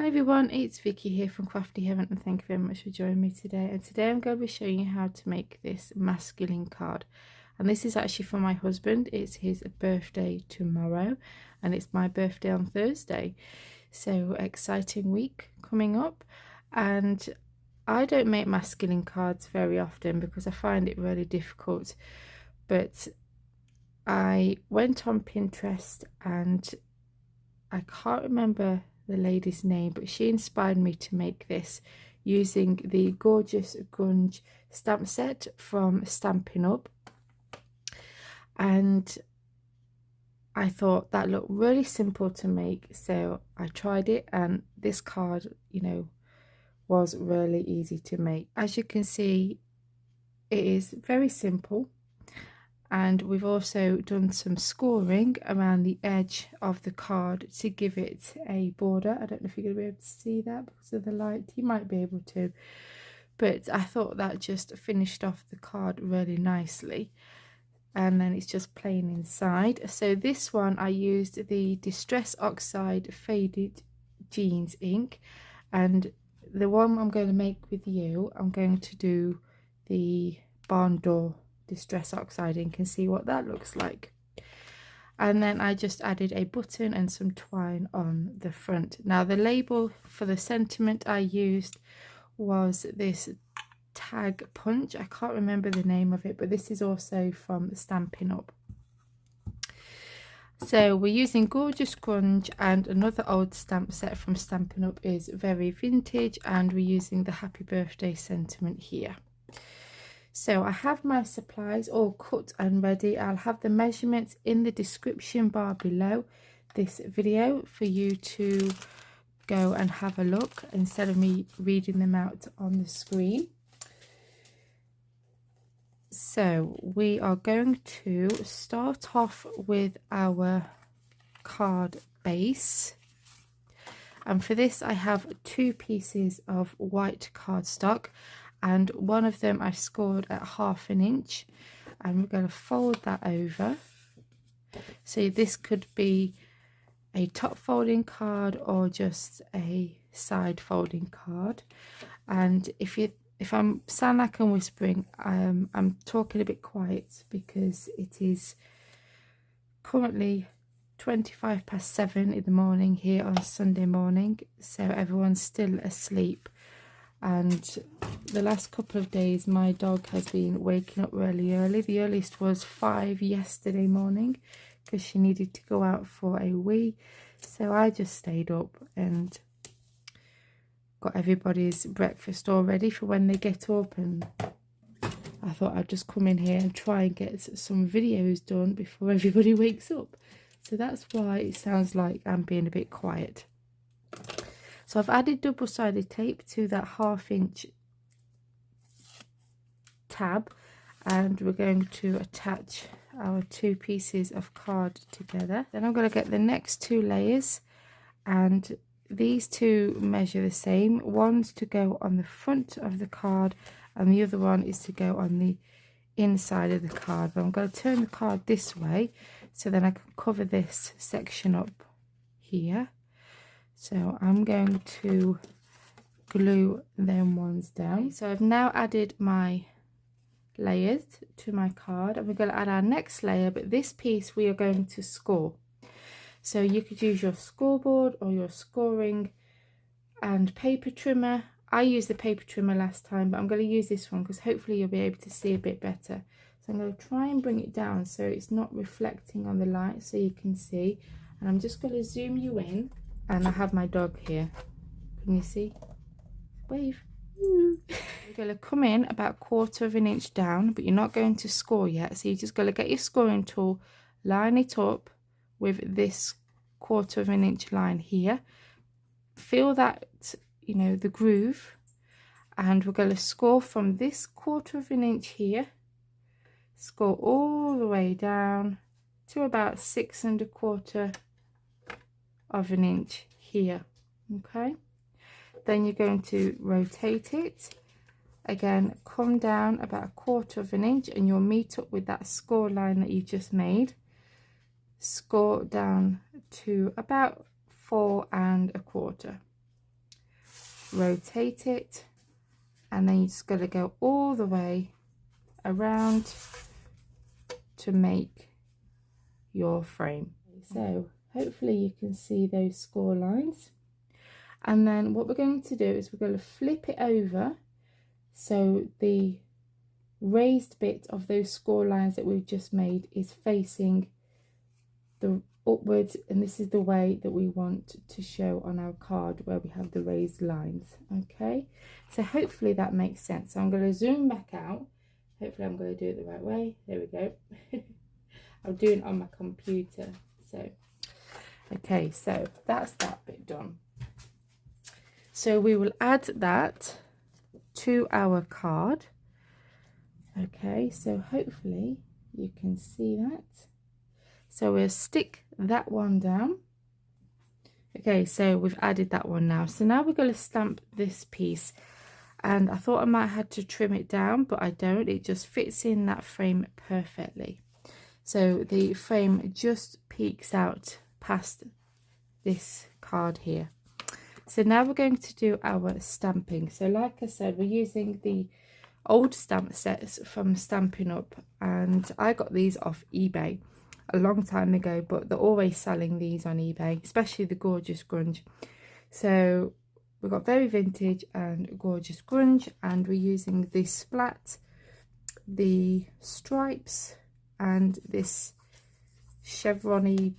everyone, it's Vicky here from Crafty Heaven, and thank you very much for joining me today. And today I'm going to be showing you how to make this masculine card. And this is actually for my husband. It's his birthday tomorrow and it's my birthday on Thursday. So exciting week coming up. And I don't make masculine cards very often because I find it really difficult. But I went on Pinterest and I can't remember the lady's name, but she inspired me to make this using the gorgeous grunge stamp set from Stampin' Up, and I thought that looked really simple to make, so I tried it, and this card, was really easy to make. As you can see, it is very simple. And we've also done some scoring around the edge of the card to give it a border. I don't know if you're going to be able to see that because of the light. You might be able to. But I thought that just finished off the card really nicely. And then it's just plain inside. So this one I used the Distress Oxide Faded Jeans ink. And the one I'm going to make with you, I'm going to do the barn door Distress Oxide ink and see what that looks like. And then I just added a button and some twine on the front. Now the label for the sentiment I used was this tag punch. I can't remember the name of it, but this is also from Stampin' Up. So we're using Gorgeous Grunge, and another old stamp set from Stampin' Up is Very Vintage, and we're using the Happy Birthday sentiment here. So I have my supplies all cut and ready. I'll have the measurements in the description bar below this video for you to go and have a look instead of me reading them out on the screen. So we are going to start off with our card base. And for this I have 2 pieces of white cardstock. And one of them I scored at 1/2 inch, and we're going to fold that over. So this could be a top folding card or just a side folding card. And if I'm sound like I'm whispering, I'm talking a bit quiet because it is currently 7:25 in the morning here on Sunday morning, so everyone's still asleep. And the last couple of days my dog has been waking up really early. The earliest was 5 yesterday morning because she needed to go out for a wee. So I just stayed up and got everybody's breakfast all ready for when they get up, and I thought I'd just come in here and try and get some videos done before everybody wakes up. So that's why it sounds like I'm being a bit quiet. So I've added double-sided tape to that 1/2 inch tab, and we're going to attach our 2 pieces of card together. Then I'm going to get the next 2 layers, and these 2 measure the same. One's to go on the front of the card and the other one is to go on the inside of the card. But I'm going to turn the card this way so then I can cover this section up here. So I'm going to glue them ones down. So I've now added my layers to my card, and we're going to add our next layer, but this piece we are going to score. So you could use your scoreboard or your scoring and paper trimmer. I used the paper trimmer last time, but I'm going to use this one because hopefully you'll be able to see a bit better. So I'm going to try and bring it down so it's not reflecting on the light so you can see. And I'm just going to zoom you in. And I have my dog here. Can you see? Wave. You're going to come in about 1/4 inch down, but you're not going to score yet. So you're just going to get your scoring tool, line it up with this 1/4 inch line here. Feel that, the groove. And we're going to score from this 1/4 inch here. Score all the way down to about 6 1/4 of an inch here. Okay, then you're going to rotate it again, come down about 1/4 inch, and you'll meet up with that score line that you just made. Score down to about 4 1/4. rotate it, and then you just got to go all the way around to make your frame. So hopefully you can see those score lines. And then what we're going to do is we're going to flip it over so the raised bit of those score lines that we've just made is facing the upwards, and this is the way that we want to show on our card where we have the raised lines. Okay, so hopefully that makes sense. So I'm going to zoom back out. Hopefully I'm going to do it the right way. There we go. I'm doing it on my computer. So okay, so that's that bit done. So we will add that to our card. Okay, so hopefully you can see that. So we'll stick that one down. Okay, so we've added that one now. So now we're going to stamp this piece. And I thought I might have to trim it down, but I don't. It just fits in that frame perfectly. So the frame just peeks out past this card here. So now we're going to do our stamping. So like I said, we're using the old stamp sets from Stampin' Up, and I got these off eBay a long time ago, but they're always selling these on eBay, especially the Gorgeous Grunge. So we've got Very Vintage and Gorgeous Grunge, and we're using the splat, the stripes, and this chevron-y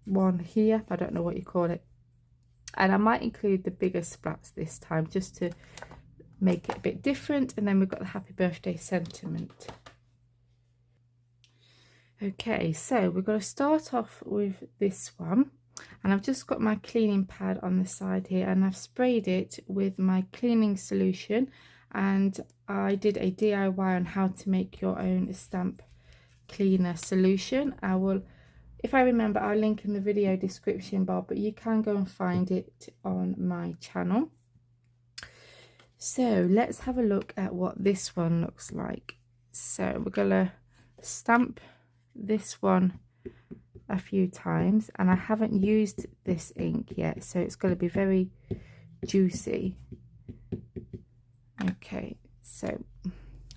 one here. I don't know what you call it. And I might include the bigger splats this time just to make it a bit different. And then we've got the Happy Birthday sentiment. Okay, so we're going to start off with this one, and I've just got my cleaning pad on the side here, and I've sprayed it with my cleaning solution, and I did a DIY on how to make your own stamp cleaner solution. I will, if I remember, I'll link in the video description bar, but you can go and find it on my channel. So let's have a look at what this one looks like. So we're going to stamp this one a few times, and I haven't used this ink yet, so it's going to be very juicy. Okay, so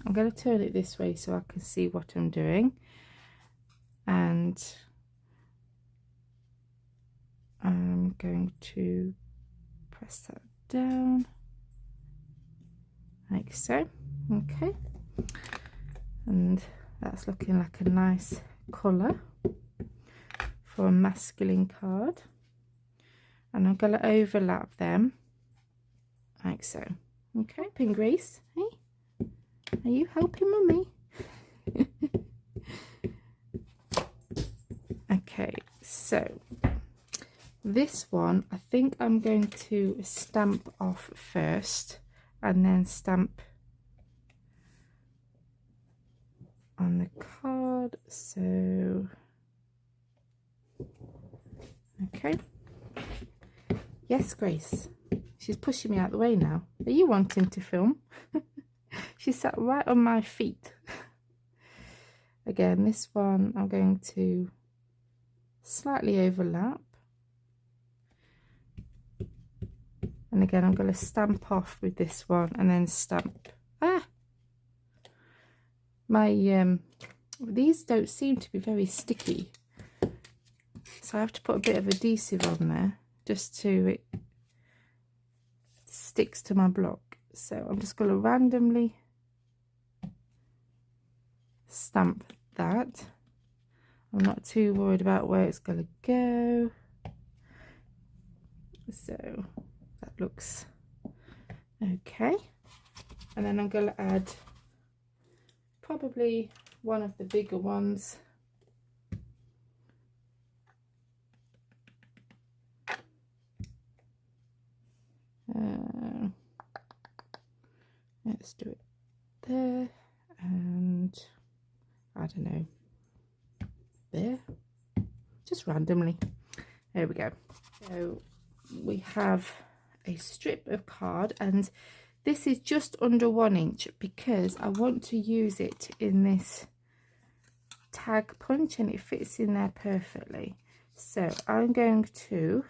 I'm going to turn it this way so I can see what I'm doing, and I'm going to press that down like so. Okay, and that's looking like a nice colour for a masculine card, and I'm going to overlap them like so. Okay, Pin Grace, hey, are you helping Mummy? Okay, so this one I think I'm going to stamp off first and then stamp on the card. So okay, yes, Grace, she's pushing me out the way now. Are you wanting to film? She sat right on my feet. Again, this one I'm going to slightly overlap, and again I'm going to stamp off with this one and then stamp. My these don't seem to be very sticky, so I have to put a bit of adhesive on there just to it sticks to my block. So I'm just going to randomly stamp that. I'm not too worried about where it's going to go. So that looks okay, and then I'm going to add probably one of the bigger ones. Let's do it there, and I don't know, there, just randomly. There we go. So we have a strip of card, and this is just under 1 inch because I want to use it in this tag punch, and it fits in there perfectly. So I'm going to,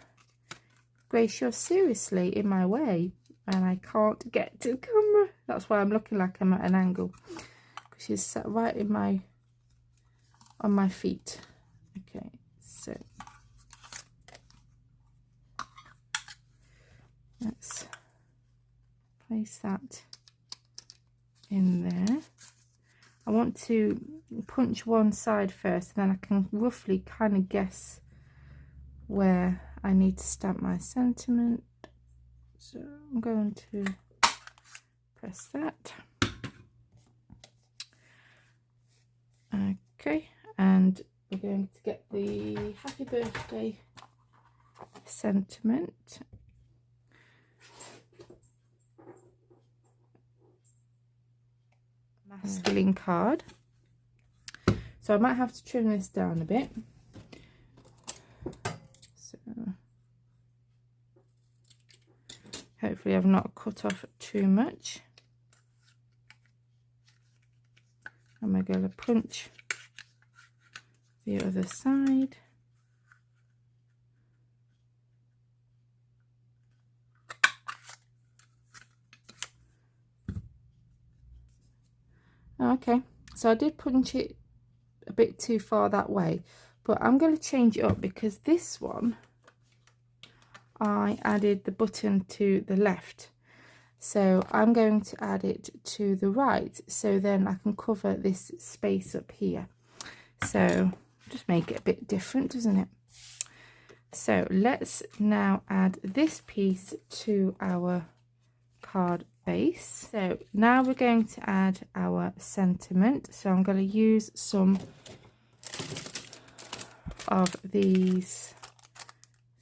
Grace, you're seriously in my way. and I can't get to the camera. That's why I'm looking like I'm at an angle, because she's sat right in on my feet. Okay, so let's place that in there. I want to punch one side first, and then I can roughly kind of guess where I need to stamp my sentiment. So I'm going to press that. Okay, and we're going to get the happy birthday sentiment. Masculine card. So I might have to trim this down a bit. So hopefully I've not cut off too much. And we're going to punch the other side. Okay, so I did punch it a bit too far that way, but I'm going to change it up, because this one I added the button to the left, so I'm going to add it to the right, so then I can cover this space up here. So just make it a bit different, doesn't it? So let's now add this piece to our card base. So now we're going to add our sentiment. So I'm going to use some of these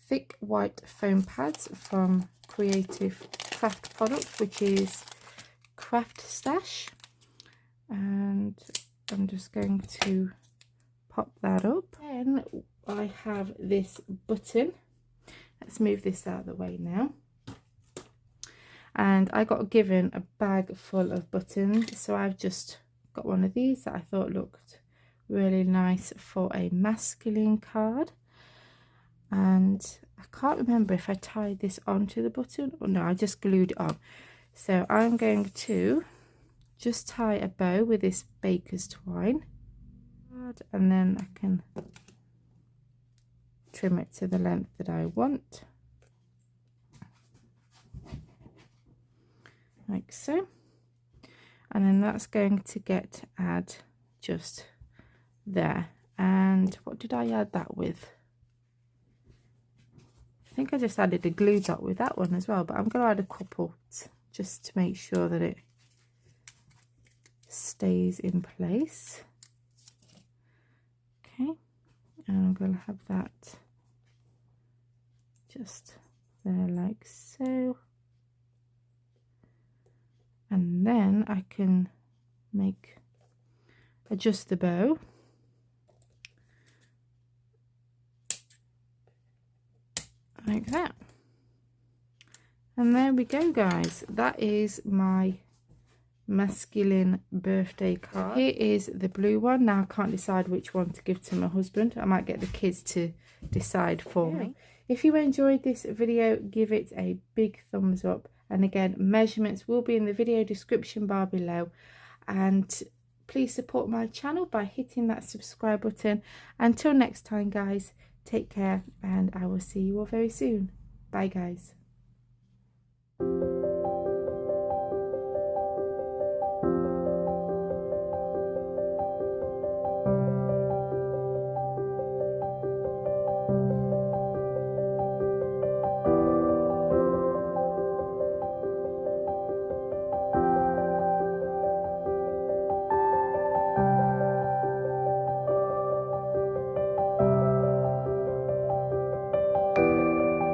thick white foam pads from Creative Craft Products, which is Craft Stash, and I'm just going to pop that up. Then I have this button. Let's move this out of the way now. And I got given a bag full of buttons, so I've just got one of these that I thought looked really nice for a masculine card. And I can't remember if I tied this onto the button or no, I just glued it on. So I'm going to just tie a bow with this baker's twine, and then I can trim it to the length that I want, like so. And then that's going to get add just there. And what did I add that with? I think I just added a glue dot with that one as well, but I'm going to add a couple just to make sure that it stays in place. Okay, and I'm going to have that just there like so. And then I can adjust the bow. Like that. And there we go, guys. That is my masculine birthday card. Here is the blue one. Now I can't decide which one to give to my husband. I might get the kids to decide for me. If you enjoyed this video, give it a big thumbs up. And again, measurements will be in the video description bar below. And please support my channel by hitting that subscribe button. Until next time, guys, take care, and I will see you all very soon. Bye, guys.